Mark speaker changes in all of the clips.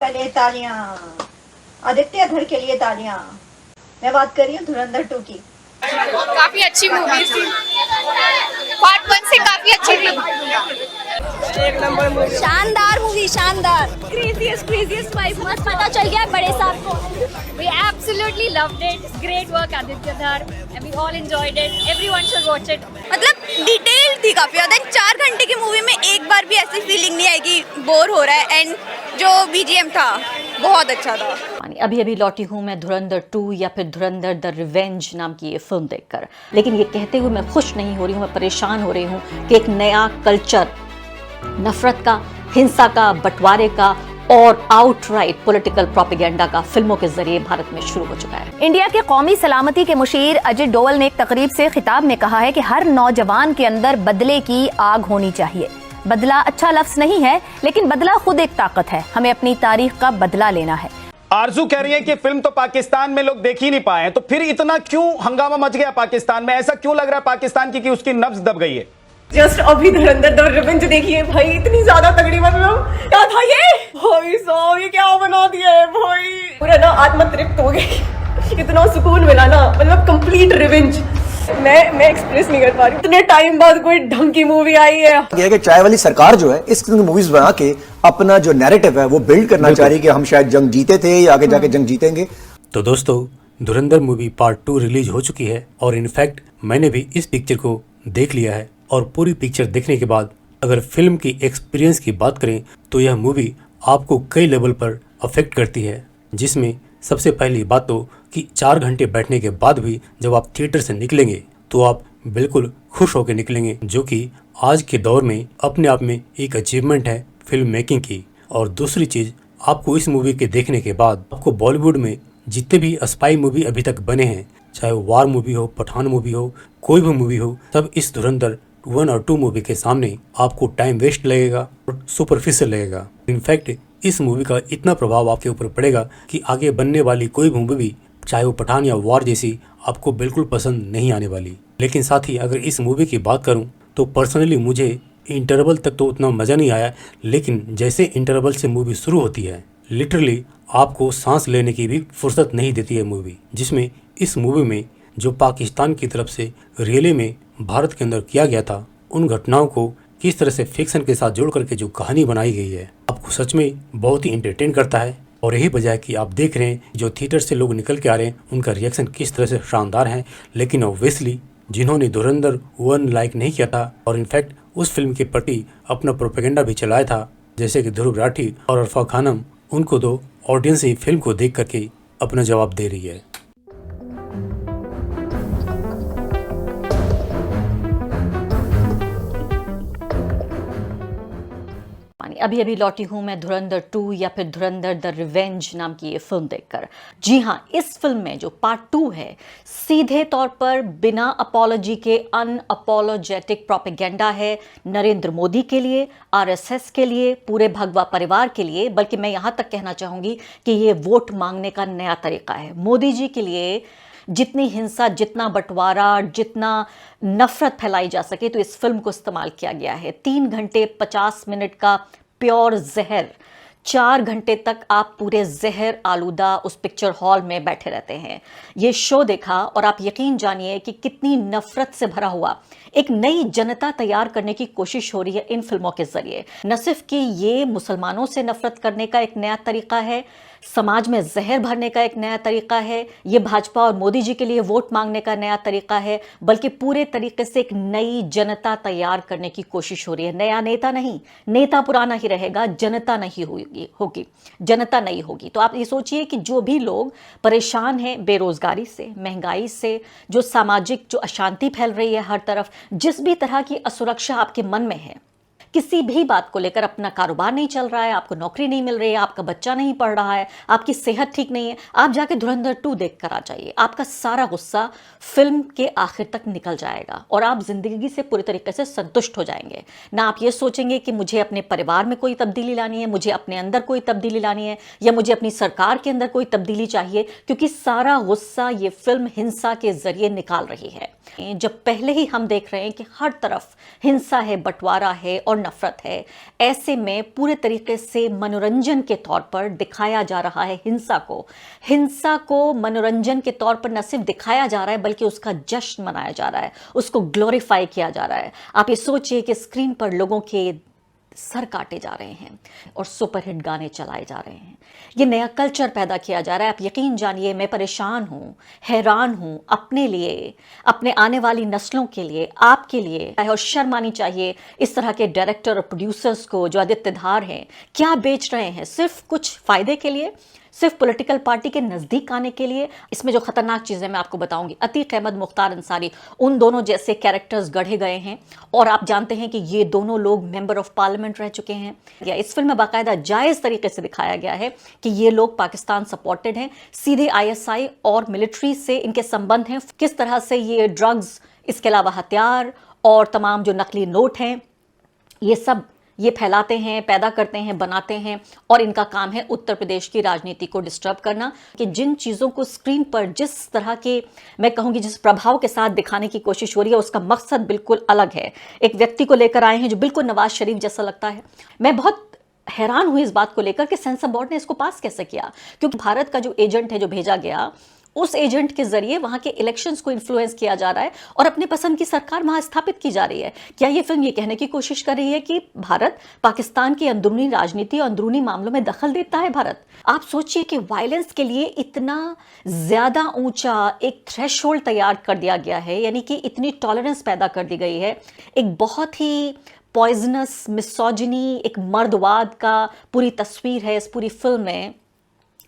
Speaker 1: पहले तालियां आदित्य धर के लिए तालियां। मैं बात कर रही हूँ धुरंधर 2 की।
Speaker 2: काफी अच्छी मूवी थी, पार्ट 1 से काफी अच्छी थी।
Speaker 3: शानदार मूवी, शानदार। क्रेजीएस्ट वाइफ मस्त पता चल गया बड़े साहब को।
Speaker 2: We absolutely loved it. Great work Aditya Dhar and we all enjoyed it. Everyone should watch it.
Speaker 3: मतलब डिटेल थी काफी ज्यादा। 4 घंटे की मूवी में एक बार भी ऐसी फीलिंग नहीं आएगी बोर हो रहा है। एंड जो बीजीएम था बहुत अच्छा था।
Speaker 4: अभी लौटी हूँ मैं धुरंधर 2 या फिर धुरंधर द रिवेंज नाम की ये फिल्म देखकर, लेकिन ये कहते हुए मैं खुश नहीं हो रही हूँ, मैं परेशान हो रही हूँ कि एक नया कल्चर नफरत का, हिंसा का, बंटवारे का और आउटराइट पॉलिटिकल प्रोपेगेंडा का फिल्मों के जरिए भारत में शुरू हो चुका है।
Speaker 5: इंडिया के कौमी सलामती के मुशीर अजित डोवल ने एक तकरीब से खिताब में कहा है कि हर नौजवान के अंदर बदले की आग होनी चाहिए। बदला अच्छा लफ्ज नहीं है, लेकिन बदला खुद एक ताकत है। हमें अपनी तारीख का बदला लेना है।
Speaker 6: आरजू कह रही है कि फिल्म तो पाकिस्तान में लोग देख ही नहीं पाए, तो फिर इतना क्यों हंगामा मच गया पाकिस्तान में? ऐसा क्यों लग रहा है पाकिस्तान की कि उसकी नब्ज दब गई है?
Speaker 7: जस्ट अभी धुरंधर द रिवेंज देखिए भाई, इतनी ज्यादा तगड़ी मतलब क्या था ये भाई साहब, ये क्या बना दिया है भाई। पूरा ना आत्मा तृप्त हो गई, इतना सुकून मिला ना, मतलब कंप्लीट रिवेंज। मैं एक्सप्रेस नहीं कर पा रही, इतने टाइम बाद कोई ढंग की मूवी आई है।
Speaker 8: ये कि चाय वाली सरकार जो है इस किस्म की मूवीज बना के अपना जो नैरेटिव है वो बिल्ड करना चाह रही है कि हम शायद जंग जीते थे या आगे जाके जंग जीतेंगे।
Speaker 9: तो दोस्तों, धुरंधर मूवी पार्ट 2 रिलीज हो चुकी है और इनफैक्ट मैंने भी इस पिक्चर को देख लिया है। और पूरी पिक्चर देखने के बाद अगर फिल्म की एक्सपीरियंस की बात करें तो यह मूवी आपको कई लेवल पर अफेक्ट करती है, जिसमें सबसे पहली बात तो कि 4 घंटे बैठने के बाद भी जब आप थिएटर से निकलेंगे तो आप बिल्कुल खुश होकर निकलेंगे, जो कि आज के दौर में अपने आप में एक अचीवमेंट है फिल्म मेकिंग की। और दूसरी चीज़, आपको इस मूवी के देखने के बाद आपको बॉलीवुड में जितने भी स्पाई मूवी अभी तक बने हैं, चाहे वो वार मूवी हो, पठान मूवी हो, कोई भी मूवी हो, सब इस धुरंधर 1 और 2 मूवी के सामने आपको टाइम वेस्ट लगेगा और सुपरफिशियल लगेगा। इनफैक्ट इस मूवी का इतना प्रभाव आपके ऊपर पड़ेगा कि आगे बनने वाली कोई भी मूवी, चाहे वो पठान या वार जैसी, आपको बिल्कुल पसंद नहीं आने वाली। लेकिन साथ ही अगर इस मूवी की बात करूं तो पर्सनली मुझे इंटरवल तक तो उतना मज़ा नहीं आया, लेकिन जैसे इंटरवल से मूवी शुरू होती है लिटरली आपको सांस लेने की भी फुर्सत नहीं देती है मूवी। जिसमें इस मूवी में जो पाकिस्तान की तरफ से रियली में भारत के अंदर किया गया था, उन घटनाओं को किस तरह से फिक्शन के साथ जोड़ करके जो कहानी बनाई गई है, आपको सच में बहुत ही इंटरटेन करता है। और यही वजह है कि आप देख रहे हैं जो थिएटर से लोग निकल के आ रहे हैं उनका रिएक्शन किस तरह से शानदार है। लेकिन ऑब्वियसली जिन्होंने धुरंधर 1 लाइक नहीं किया था और इनफैक्ट उस फिल्म के प्रति अपना प्रोपेगेंडा भी चलाया था, जैसे कि ध्रुव राठी और अरफा खानम, उनको तो ऑडियंस ही फिल्म को देख करके अपना जवाब दे रही है।
Speaker 4: अभी लौटी हूँ मैं धुरंधर 2 या फिर धुरंधर द रिवेंज नाम की ये फिल्म देखकर। जी हाँ, इस फिल्म में जो पार्ट 2 है, सीधे तौर पर बिना अपॉलॉजी के अनअपोलोजेटिक प्रोपेगेंडा है नरेंद्र मोदी के लिए, आरएसएस के लिए, पूरे भगवा परिवार के लिए। बल्कि मैं यहाँ तक कहना चाहूँगी कि ये वोट मांगने का नया तरीका है मोदी जी के लिए। जितनी हिंसा, जितना बंटवारा, जितना नफरत फैलाई जा सके, तो इस फिल्म को इस्तेमाल किया गया है। 3 घंटे 50 मिनट का प्योर जहर, 4 घंटे तक आप पूरे जहर आलूदा उस पिक्चर हॉल में बैठे रहते हैं। ये शो देखा और आप यकीन जानिए कि कितनी नफरत से भरा हुआ एक नई जनता तैयार करने की कोशिश हो रही है इन फिल्मों के जरिए। न सिर्फ कि ये मुसलमानों से नफरत करने का एक नया तरीका है, समाज में जहर भरने का एक नया तरीका है, ये भाजपा और मोदी जी के लिए वोट मांगने का नया तरीका है, बल्कि पूरे तरीके से एक नई जनता तैयार करने की कोशिश हो रही है। नया नेता नहीं, नेता पुराना ही रहेगा, जनता नहीं होगी, जनता नहीं होगी। तो आप ये सोचिए कि जो भी लोग परेशान हैं बेरोजगारी से, महंगाई से, जो सामाजिक जो अशांति फैल रही है हर तरफ, जिस भी तरह की असुरक्षा आपके मन में है, किसी भी बात को लेकर, अपना कारोबार नहीं चल रहा है, आपको नौकरी नहीं मिल रही है, आपका बच्चा नहीं पढ़ रहा है, आपकी सेहत ठीक नहीं है, आप जाके धुरंधर 2 देख कर आ जाइए। आपका सारा गुस्सा फिल्म के आखिर तक निकल जाएगा और आप जिंदगी से पूरी तरीके से संतुष्ट हो जाएंगे। ना आप ये सोचेंगे कि मुझे अपने परिवार में कोई तब्दीली लानी है, मुझे अपने अंदर कोई तब्दीली लानी है, या मुझे अपनी सरकार के अंदर कोई तब्दीली चाहिए, क्योंकि सारा गुस्सा ये फिल्म हिंसा के जरिए निकाल रही है। जब पहले ही हम देख रहे हैं कि हर तरफ हिंसा है, बंटवारा है और नफरत है, ऐसे में पूरे तरीके से मनोरंजन के तौर पर दिखाया जा रहा है हिंसा को मनोरंजन के तौर पर न सिर्फ दिखाया जा रहा है बल्कि उसका जश्न मनाया जा रहा है, उसको ग्लोरीफाई किया जा रहा है। आप ये सोचिए कि स्क्रीन पर लोगों के सर काटे जा रहे हैं और सुपरहिट गाने चलाए जा रहे हैं। ये नया कल्चर पैदा किया जा रहा है। आप यकीन जानिए, मैं परेशान हूँ, हैरान हूँ अपने लिए, अपने आने वाली नस्लों के लिए, आपके लिए। और शर्म आनी चाहिए इस तरह के डायरेक्टर और प्रोड्यूसर्स को जो आदित्य धार हैं, क्या बेच रहे हैं सिर्फ कुछ फायदे के लिए, सिर्फ पॉलिटिकल पार्टी के नज़दीक आने के लिए। इसमें जो खतरनाक चीज़ें मैं आपको बताऊंगी, अतीक अहमद, मुख्तार अंसारी, उन दोनों जैसे कैरेक्टर्स गढ़े गए हैं और आप जानते हैं कि ये दोनों लोग मेंबर ऑफ पार्लियामेंट रह चुके हैं। या इस फिल्म में बाकायदा जायज़ तरीके से दिखाया गया है कि ये लोग पाकिस्तान सपोर्टेड हैं, सीधे ISI और मिलिट्री से इनके संबंध हैं, किस तरह से ये ड्रग्स, इसके अलावा हथियार और तमाम जो नकली नोट हैं, ये सब ये फैलाते हैं, पैदा करते हैं, बनाते हैं और इनका काम है उत्तर प्रदेश की राजनीति को डिस्टर्ब करना। कि जिन चीज़ों को स्क्रीन पर जिस तरह के, मैं कहूँगी जिस प्रभाव के साथ दिखाने की कोशिश हो रही है, उसका मकसद बिल्कुल अलग है। एक व्यक्ति को लेकर आए हैं जो बिल्कुल नवाज शरीफ जैसा लगता है। मैं बहुत हैरान हुई इस बात को लेकर कि सेंसर बोर्ड ने इसको पास कैसे किया, क्योंकि भारत का जो एजेंट है जो भेजा गया, उस एजेंट के जरिए वहां के इलेक्शंस को इन्फ्लुएंस किया जा रहा है और अपने पसंद की सरकार वहां स्थापित की जा रही है। क्या ये फिल्म ये कहने की कोशिश कर रही है कि भारत पाकिस्तान की अंदरूनी राजनीति और अंदरूनी मामलों में दखल देता है भारत? आप सोचिए कि वायलेंस के लिए इतना ज्यादा ऊंचा एक थ्रेशोल्ड तैयार कर दिया गया है, यानी कि इतनी टॉलरेंस पैदा कर दी गई है। एक बहुत ही पॉइजनस मिसोजिनी, एक मर्दवाद का पूरी तस्वीर है इस पूरी फिल्म में।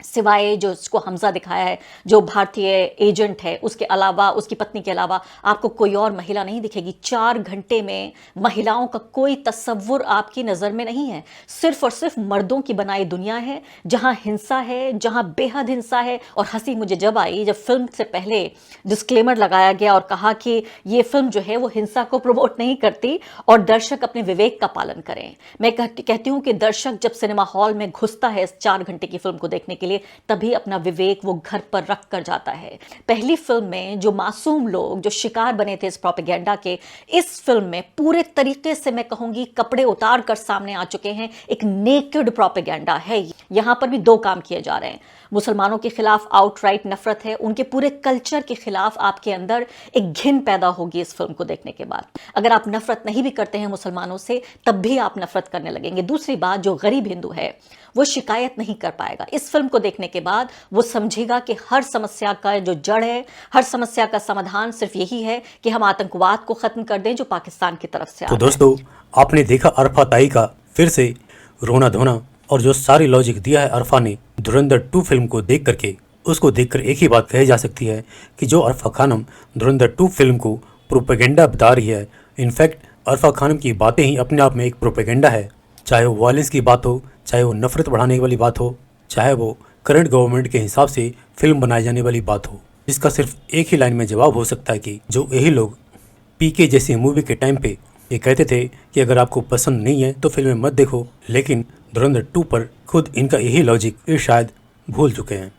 Speaker 4: सिवाय जो इसको हमजा दिखाया है जो भारतीय एजेंट है, उसके अलावा, उसकी पत्नी के अलावा आपको कोई और महिला नहीं दिखेगी। 4 घंटे में महिलाओं का कोई तस्वुर आपकी नज़र में नहीं है। सिर्फ और सिर्फ मर्दों की बनाई दुनिया है जहां हिंसा है, जहां बेहद हिंसा है। और हंसी मुझे जब आई जब फिल्म से पहले डिस्क्लेमर लगाया गया और कहा कि ये फिल्म जो है वो हिंसा को प्रमोट नहीं करती और दर्शक अपने विवेक का पालन करें। मैं कहती हूँ कि दर्शक जब सिनेमा हॉल में घुसता है इस 4 घंटे की फिल्म को देखने के लिए, तभी अपना विवेक वो घर पर रख कर जाता है। पहली फिल्म में जो मासूम लोग जो शिकार बने थे इस प्रोपेगेंडा के, इस फिल्म में पूरे तरीके से मैं कहूंगी कपड़े उतार कर सामने आ चुके हैं। एक नेकेड प्रोपेगेंडा है। यहां पर भी 2 काम किए जा रहे हैं। मुसलमानों के खिलाफ आउटराइट नफरत है, उनके पूरे कल्चर के खिलाफ आपके अंदर एक घिन पैदा होगी इस फिल्म को देखने के बाद। अगर आप नफरत नहीं भी करते हैं मुसलमानों से, तब भी आप नफरत करने लगेंगे। दूसरी बात, जो गरीब हिंदू है वो शिकायत नहीं कर पाएगा। इस फिल्म को देखने के बाद वो समझेगा कि हर समस्या का जो जड़ है, हर समस्या का समाधान सिर्फ यही है कि हम आतंकवाद को खत्म कर दें जो पाकिस्तान की तरफ से।
Speaker 9: तो दोस्तों, आपने देखा अरफा ताई का फिर से रोना धोना, और जो सारी लॉजिक दिया है अरफा ने धुरंधर 2 फिल्म को देख करके, उसको देखकर एक ही बात कही जा सकती है कि जो अरफा खानम धुरंधर 2 फिल्म को प्रोपेगेंडा बता रही है, इनफैक्ट अरफा खानम की बातें ही अपने आप में एक प्रोपेगेंडा है। चाहे वो वायलेंस की बात हो, चाहे वो नफरत बढ़ाने वाली बात हो, चाहे वो करंट गवर्नमेंट के हिसाब से फिल्म बनाई जाने वाली बात हो, जिसका सिर्फ एक ही लाइन में जवाब हो सकता है कि जो यही लोग PK जैसी मूवी के टाइम पे ये कहते थे कि अगर आपको पसंद नहीं है तो फिल्में मत देखो, लेकिन धुरंधर 2 पर खुद इनका यही लॉजिक ये शायद भूल चुके हैं।